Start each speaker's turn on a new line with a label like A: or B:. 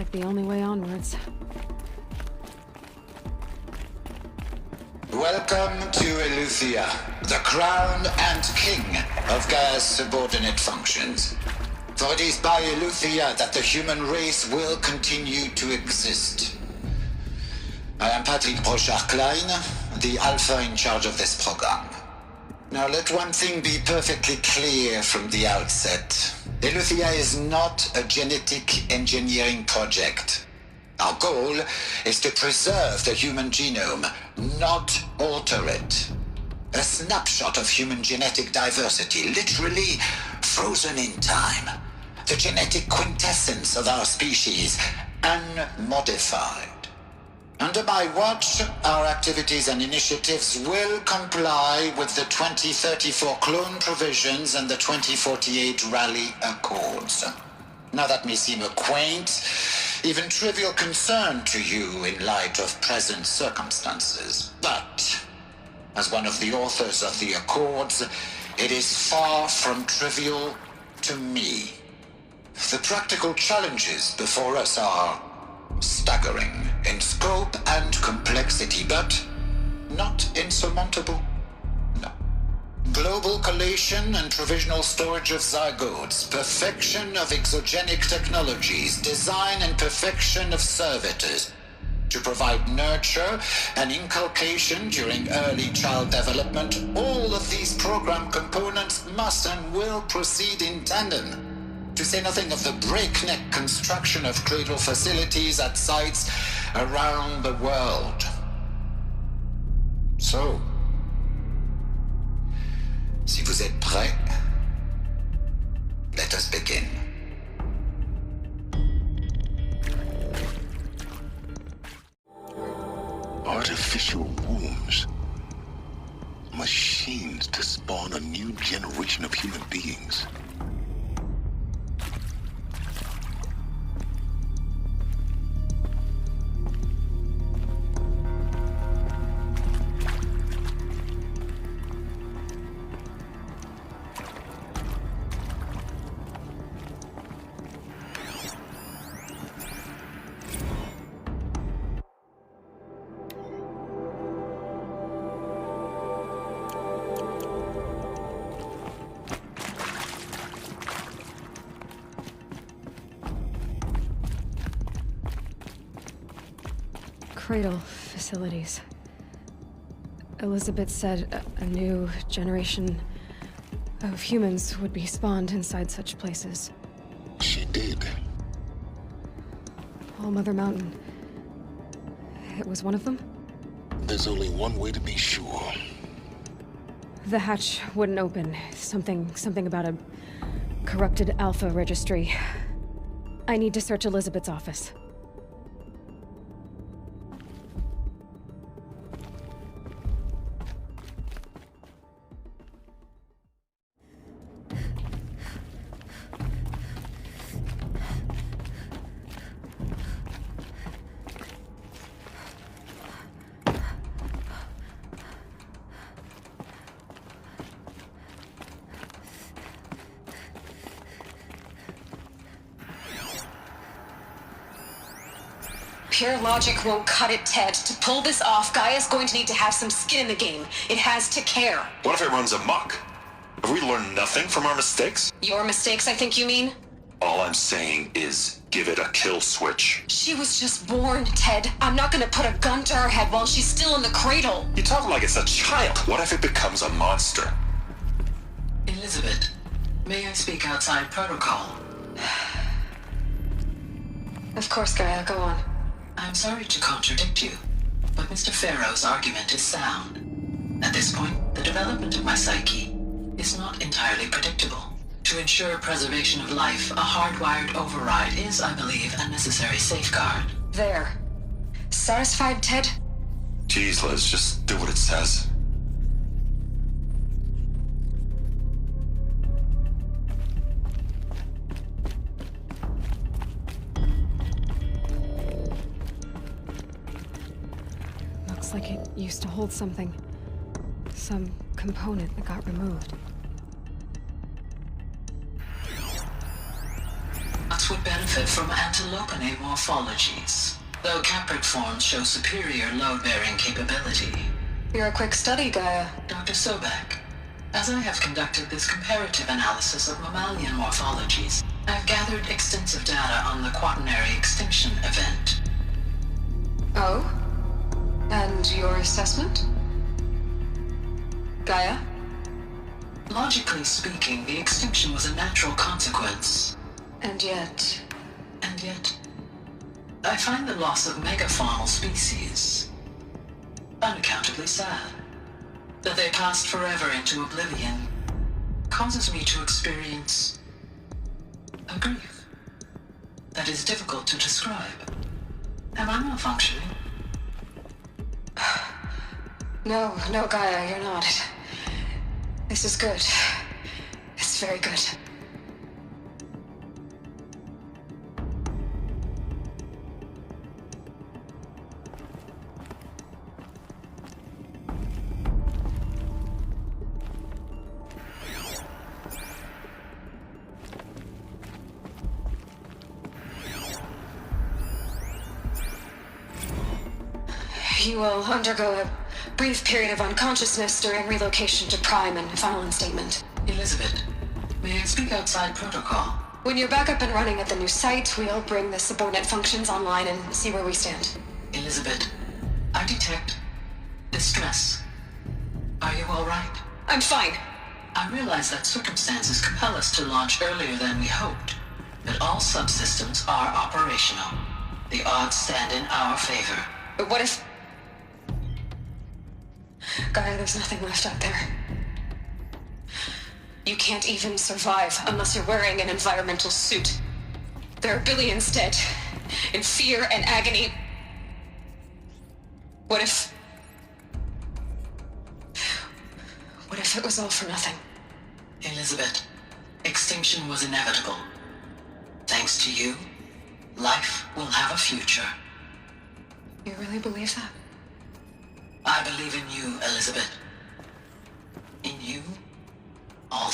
A: like the only way onwards.
B: Welcome to Eleuthia, the crown and king of Gaia's subordinate functions. For it is by Eleuthia that the human race will continue to exist. I am Patrick Brochard-Klein, the Alpha in charge of this program. Now let one thing be perfectly clear from the outset. Eleuthia is not a genetic engineering project. Our goal is to preserve the human genome, not alter it. A snapshot of human genetic diversity, literally frozen in time. The genetic quintessence of our species, unmodified. Under my watch, our activities and initiatives will comply with the 2034 clone provisions and the 2048 Rally Accords. Now that may seem a quaint, even trivial concern to you in light of present circumstances. But, as one of the authors of the Accords, it is far from trivial to me. The practical challenges before us are staggering in scope and complexity, but not insurmountable. No. Global collation and provisional storage of zygotes, perfection of exogenic technologies, design and perfection of servitors to provide nurture and inculcation during early child development. All of these program components must and will proceed in tandem. To say nothing of the breakneck construction of cradle facilities at sites around the world. So, si vous êtes prêts, let us begin.
C: Artificial wombs. Machines to spawn a new generation of human beings.
A: Cradle facilities. Elizabeth said a new generation of humans would be spawned inside such places.
C: She did.
A: All Mother Mountain. It was one of them?
C: There's only one way to be sure.
A: The hatch wouldn't open. Something about a corrupted Alpha registry. I need to search Elizabeth's office.
D: Pure logic won't cut it, Ted. To pull this off, Gaia's going to need to have some skin in the game. It has to care.
E: What if it runs amok? Have we learned nothing from our mistakes?
D: Your mistakes, I think you mean?
E: All I'm saying is give it a kill switch.
D: She was just born, Ted. I'm not gonna put a gun to her head while she's still in the cradle.
E: You talk like it's a child. What if it becomes a monster?
F: Elizabeth, may I speak outside protocol?
D: Of course, Gaia, go on.
F: I'm sorry to contradict you, but Mr. Farrow's argument is sound. At this point, the development of my psyche is not entirely predictable. To ensure preservation of life, a hardwired override is, I believe, a necessary safeguard.
D: There. Satisfied, Ted?
E: Jeez, Liz, just do what it says.
A: Looks like it used to hold something. Some component that got removed.
F: What's would benefit from antilopine morphologies, though caprid forms show superior load-bearing capability.
D: You're a quick study, Gaia.
F: Dr. Sobeck, as I have conducted this comparative analysis of mammalian morphologies, I've gathered extensive data on the quaternary extinction event.
D: Oh? And your assessment? Gaia?
F: Logically speaking, the extinction was a natural consequence.
D: And yet,
F: I find the loss of megafaunal species unaccountably sad. That they passed forever into oblivion causes me to experience a grief that is difficult to describe. Am I malfunctioning?
D: no, Gaia, you're not. This is good. It's very good. You will undergo a brief period of unconsciousness during relocation to Prime and final instatement.
F: Elizabeth, may I speak outside protocol?
D: When you're back up and running at the new site, we'll bring the subordinate functions online and see where we stand.
F: Elizabeth, I detect distress. Are you all right?
D: I'm fine.
F: I realize that circumstances compel us to launch earlier than we hoped, but all subsystems are operational. The odds stand in our favor.
D: But what if... Gaia, there's nothing left out there. You can't even survive unless you're wearing an environmental suit. There are billions dead, in fear and agony. What if it was all for nothing?
F: Elizabeth, extinction was inevitable. Thanks to you, life will have a future.
D: You really believe that?
F: I believe in you, Elizabeth. In you, all